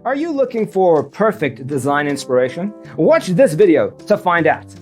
Are you looking for perfect design inspiration? Watch this video to find out.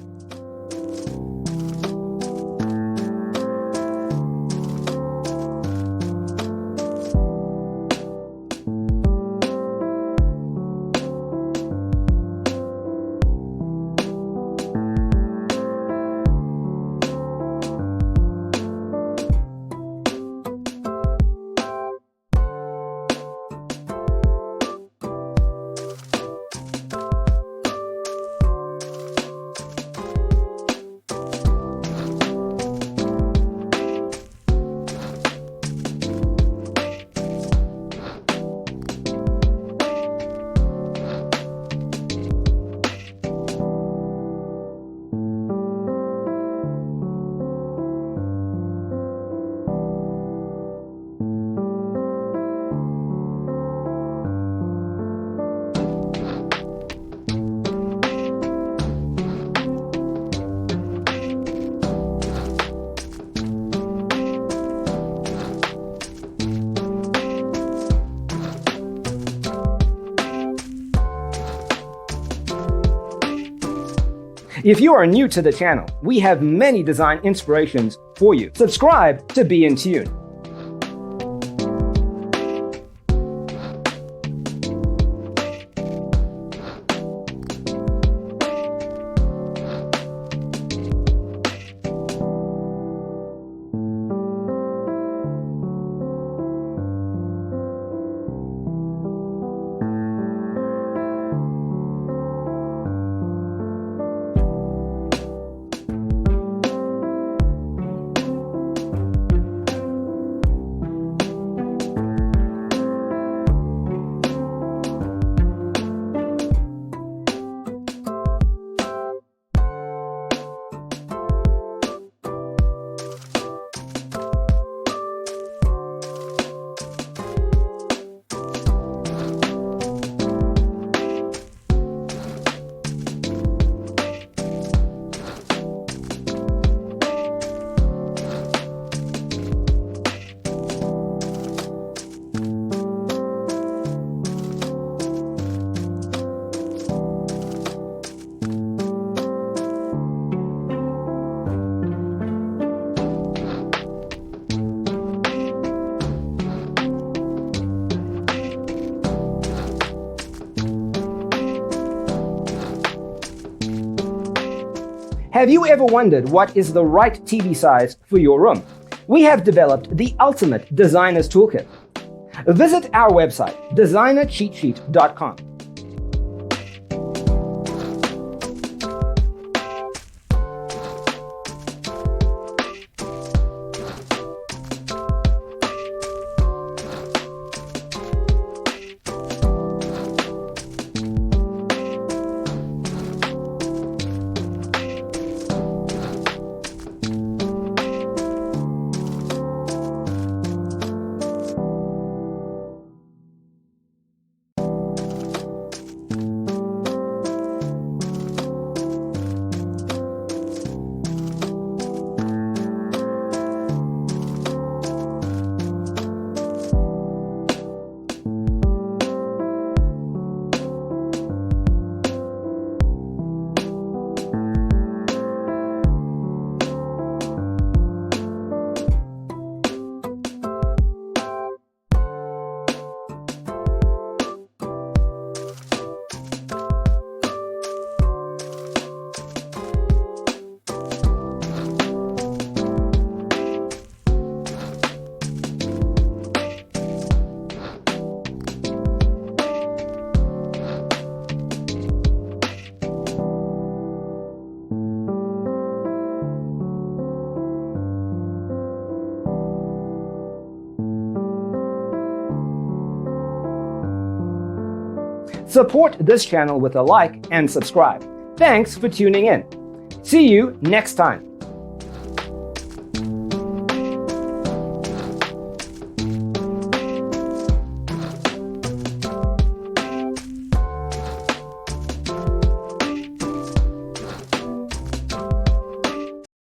If you are new to the channel, we have many design inspirations for you. Subscribe to be in tune. Have you ever wondered what is the right TV size for your room? We have developed the ultimate designer's toolkit. Visit our website, designercheatsheet.com. Support this channel with a like and subscribe. Thanks for tuning in. See you next time.